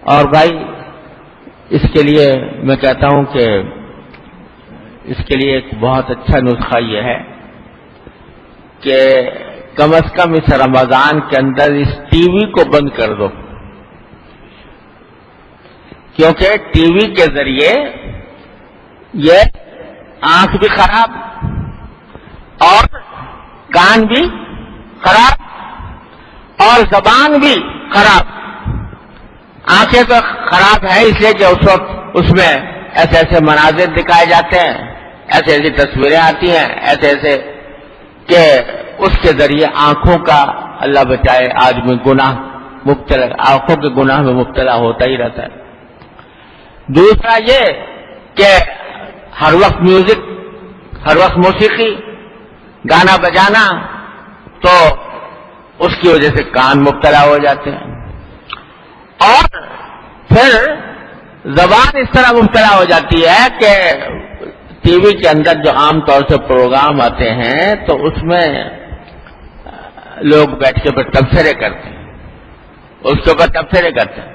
اور بھائی اس کے لیے میں کہتا ہوں کہ اس کے لیے ایک بہت اچھا نسخہ یہ ہے کہ کم از کم اس رمضان کے اندر اس ٹی وی کو بند کر دو، کیونکہ ٹی وی کے ذریعے یہ آنکھ بھی خراب اور کان بھی خراب اور زبان بھی خراب۔ آنکھیں تو خراب ہے اس لیے کہ اس وقت اس میں ایسے ایسے مناظر دکھائے جاتے ہیں، ایسے ایسی تصویریں آتی ہیں، ایسے ایسے کہ اس کے ذریعے آنکھوں کا اللہ بچائے آدمی آنکھوں کے گناہ میں مبتلا ہوتا ہی رہتا ہے۔ دوسرا یہ کہ ہر وقت میوزک، ہر وقت موسیقی، گانا بجانا، تو اس کی وجہ سے کان مبتلا ہو جاتے ہیں، اور پھر زبان اس طرح مبتلا ہو جاتی ہے کہ ٹی وی کے اندر جو عام طور سے پروگرام آتے ہیں تو اس میں لوگ بیٹھ کے تبصرے کرتے ہیں، اس کے اوپر تبصرے کرتے ہیں،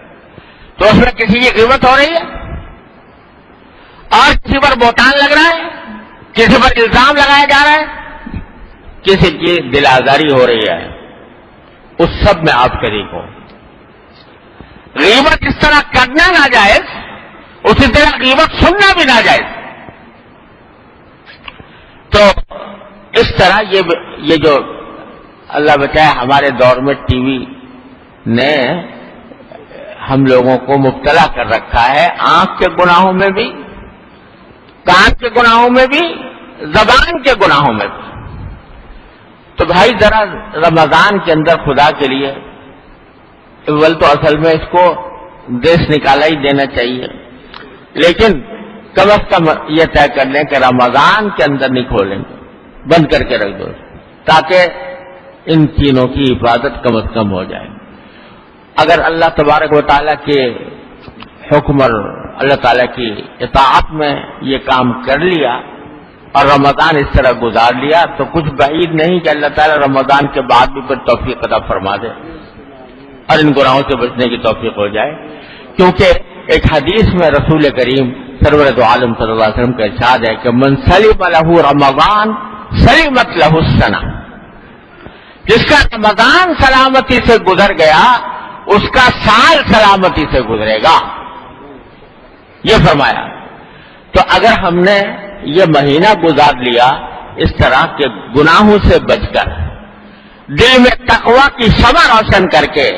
تو اس میں کسی کی غیبت ہو رہی ہے اور کسی پر بہتان لگ رہا ہے، کسی پر الزام لگایا جا رہا ہے، کسی کی دل آزاری ہو رہی ہے، اس سب میں آپ شریک ہو۔ غیبت اس طرح کرنا ناجائز، اسی طرح غیبت سننا بھی ناجائز۔ تو اس طرح یہ جو اللہ بچائے ہمارے دور میں ٹی وی نے ہم لوگوں کو مبتلا کر رکھا ہے، آنکھ کے گناہوں میں بھی، کان کے گناہوں میں بھی، زبان کے گناہوں میں بھی۔ تو بھائی ذرا رمضان کے اندر خدا کے لیے اول تو اصل میں اس کو دیش نکالا ہی دینا چاہیے، لیکن کم از کم یہ طے کر لیں کہ رمضان کے اندر نہیں کھولیں گے، بند کر کے رکھ دو، تاکہ ان چیزوں کی حفاظت کم از کم ہو جائے۔ اگر اللہ تبارک و تعالیٰ کے حکم اور اللہ تعالیٰ کی اطاعت میں یہ کام کر لیا اور رمضان اس طرح گزار لیا تو کچھ بعید نہیں کہ اللہ تعالیٰ رمضان کے بعد بھی پھر توفیق عطا فرما دے اور ان گناہوں سے بچنے کی توفیق ہو جائے، کیونکہ ایک حدیث میں رسول کریم سرور دو عالم صلی اللہ علیہ وسلم کا ارشاد ہے کہ من سلم لہ رمضان سلمت لہ السنہ، جس کا رمضان سلامتی سے گزر گیا اس کا سال سلامتی سے گزرے گا، یہ فرمایا۔ تو اگر ہم نے یہ مہینہ گزار لیا اس طرح کے گناہوں سے بچ کر، دل میں تقویٰ کی شمع روشن کر کے،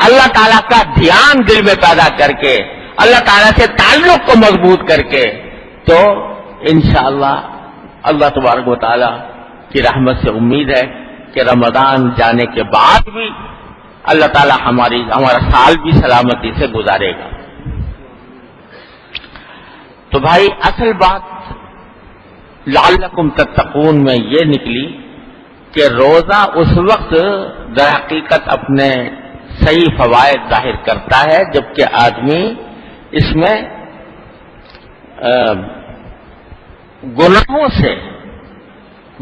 اللہ تعالیٰ کا دھیان دل میں پیدا کر کے، اللہ تعالیٰ سے تعلق کو مضبوط کر کے، تو انشاءاللہ اللہ تبارک و تعالیٰ کی رحمت سے امید ہے کہ رمضان جانے کے بعد بھی اللہ تعالیٰ ہمارا سال بھی سلامتی سے گزارے گا۔ تو بھائی اصل بات لعلکم تتقون میں یہ نکلی کہ روزہ اس وقت در حقیقت اپنے صحیح فوائد ظاہر کرتا ہے جبکہ آدمی اس میں گناہوں سے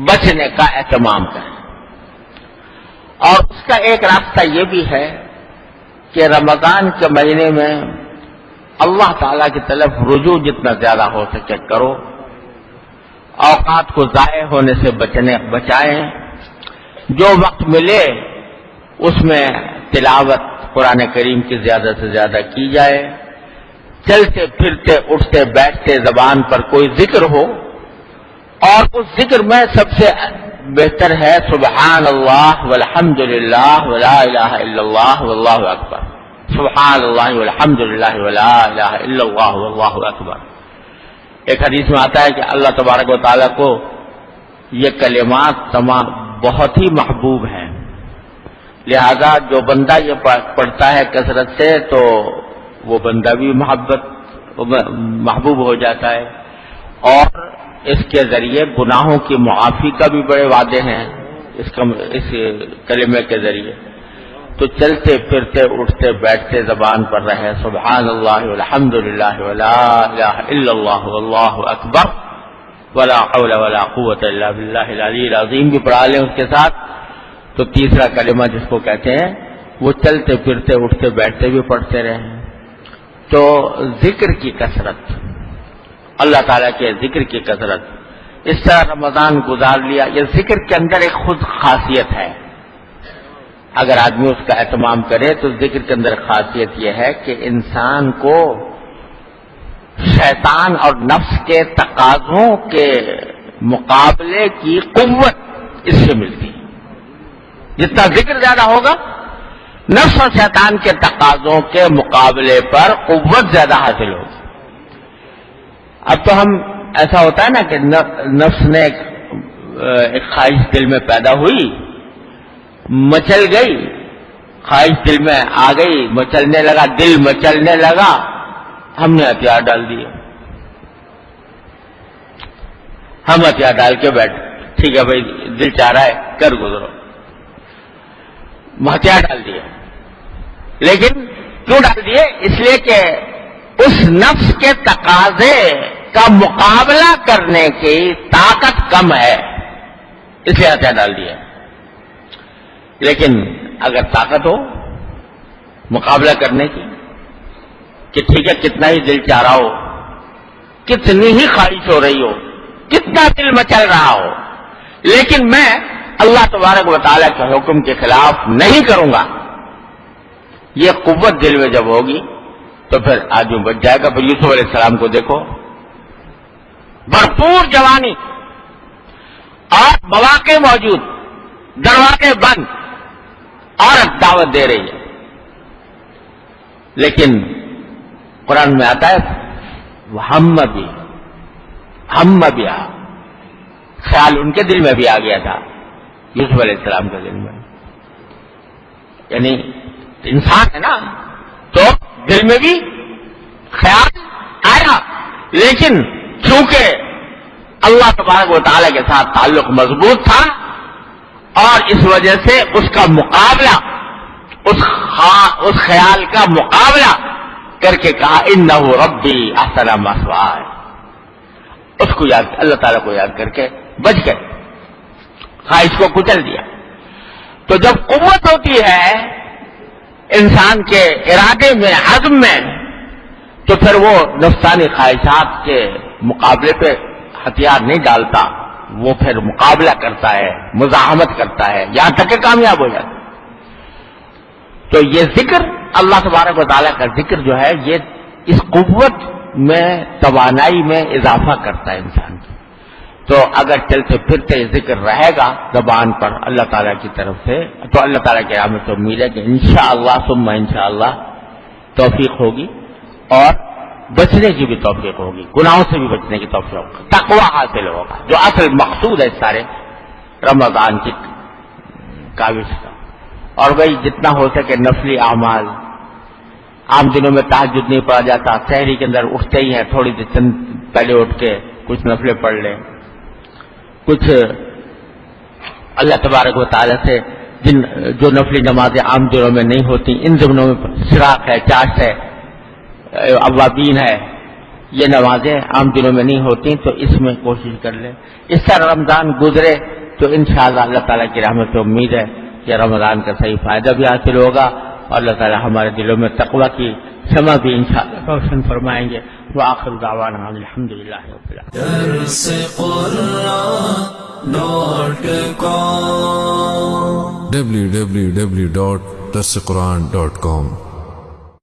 بچنے کا اہتمام کرے، اور اس کا ایک راستہ یہ بھی ہے کہ رمضان کے مہینے میں اللہ تعالیٰ کی طرف رجوع جتنا زیادہ ہو سکے کرو، اوقات کو ضائع ہونے سے بچائیں، جو وقت ملے اس میں تلاوت قرآن کریم کی زیادہ سے زیادہ کی جائے، چلتے پھرتے اٹھتے بیٹھتے زبان پر کوئی ذکر ہو، اور اس ذکر میں سب سے بہتر ہے سبحان اللہ والحمد للہ ولا الہ الا اللہ واللہ اکبر، سبحان اللہ والحمد للہ ولا الہ الا اللہ واللہ اکبر۔ ایک حدیث میں آتا ہے کہ اللہ تبارک و تعالیٰ کو یہ کلمات تمام بہت ہی محبوب ہیں، لہذا جو بندہ یہ پڑھتا ہے کثرت سے تو وہ بندہ بھی محبوب ہو جاتا ہے، اور اس کے ذریعے گناہوں کی معافی کا بھی بڑے وعدے ہیں اس کلمے کے ذریعے۔ تو چلتے پھرتے اٹھتے بیٹھتے زبان پر رہے سبحان اللہ والحمد للہ ولا الہ الا اللہ واللہ اکبر ولا حول ولا قوت الا باللہ العلی العظیم بھی پڑھا لیں اس کے ساتھ۔ تو تیسرا کلمہ جس کو کہتے ہیں وہ چلتے پھرتے اٹھتے بیٹھتے بھی پڑھتے رہیں، تو ذکر کی کثرت، اللہ تعالیٰ کے ذکر کی کثرت، اس طرح رمضان گزار لیا. یہ ذکر کے اندر ایک خود خاصیت ہے، اگر آدمی اس کا اہتمام کرے تو ذکر کے اندر خاصیت یہ ہے کہ انسان کو شیطان اور نفس کے تقاضوں کے مقابلے کی قوت اس سے ملتی ہے. جتنا ذکر زیادہ ہوگا نفس اور شیطان کے تقاضوں کے مقابلے پر قوت زیادہ حاصل ہوگی. اب تو ہم ایسا ہوتا ہے نا کہ نفس نے ایک خواہش دل میں پیدا ہوئی، مچل گئی، خواہش دل میں آ گئی، مچلنے لگا، دل مچلنے لگا، ہم نے ہتھیار ڈال دیے. ہم ہتھیار ڈال کے بیٹھ، ٹھیک ہے بھائی دل چاہ رہا ہے کر گزرو، ہتھیار ڈال دیے. لیکن کیوں ڈال دیے؟ اس لیے کہ اس نفس کے تقاضے کا مقابلہ کرنے کی طاقت کم ہے، اس لیے ہتھیار ڈال دیا. لیکن اگر طاقت ہو مقابلہ کرنے کی کہ ٹھیک ہے کتنا ہی دل چاہ رہا ہو، کتنی ہی خواہش ہو رہی ہو، کتنا دل مچل رہا ہو، لیکن میں اللہ تبارک و تعالیٰ کے حکم کے خلاف نہیں کروں گا، یہ قوت دل میں جب ہوگی تو پھر آدمی بچ جائے گا. پھر یوسف علیہ السلام کو دیکھو، بھرپور جوانی اور مواقع موجود، دروازے بند، عورت دعوت دے رہی ہے، لیکن قرآن میں آتا ہے ہم بھی خیال ان کے دل میں بھی آ گیا تھا، یوسف علیہ السلام کے دل میں. یعنی انسان ہے نا تو دل میں بھی خیال آیا، لیکن چونکہ اللہ تبارک و تعالیٰ کے ساتھ تعلق مضبوط تھا اور اس وجہ سے اس کا مقابلہ، اس خیال کا مقابلہ کر کے کہا انہ ربی احسن مثوائے، اس کو یاد، اللہ تعالیٰ کو یاد کر کے بچ گئے، خواہش کو کچل دیا. تو جب قوت ہوتی ہے انسان کے ارادے میں، عزم میں، تو پھر وہ نفسانی خواہشات کے مقابلے پہ ہتھیار نہیں ڈالتا، وہ پھر مقابلہ کرتا ہے، مزاحمت کرتا ہے، یہاں تک کہ کامیاب ہو جاتا. تو یہ ذکر، اللہ تبارک و تعالیٰ کا ذکر جو ہے، یہ اس قوت میں، توانائی میں اضافہ کرتا ہے انسان کی. تو اگر چلتے پھرتے ذکر رہے گا زبان پر اللہ تعالیٰ کی طرف سے، تو اللہ تعالیٰ کی رحمت سے امید ہے کہ انشاءاللہ ثم انشاءاللہ توفیق ہوگی اور بچنے کی بھی توفیق ہوگی، گناہوں سے بھی بچنے کی توفیق ہوگی، تقویٰ حاصل ہوگا، جو اصل مقصود ہے سارے رمضان کی کاوش کا. اور وہی جتنا ہو سکے نفلی اعمال، عام دنوں میں تہجد نہیں پڑھا جاتا، سحری کے اندر اٹھتے ہی ہیں، تھوڑی دیر چند پہلے اٹھ کے کچھ نفلیں پڑھ لیں، کچھ اللہ تبارک و تعالیٰ سے جو نفلی نمازیں عام دنوں میں نہیں ہوتی، ان دنوں میں شراق ہے، چاش ہے، اوابین ہے، یہ نمازیں عام دنوں میں نہیں ہوتی، تو اس میں کوشش کر لیں. اس طرح رمضان گزرے تو انشاءاللہ اللہ تعالیٰ کی رحمت سے امید ہے کہ رمضان کا صحیح فائدہ بھی حاصل ہوگا اور اللہ تعالیٰ ہمارے دلوں میں تقویٰ کی شمع بھی انشاءاللہ روشن فرمائیں گے. وآخر دعوانا الحمدللہ رب العالمین. www.darsequran.com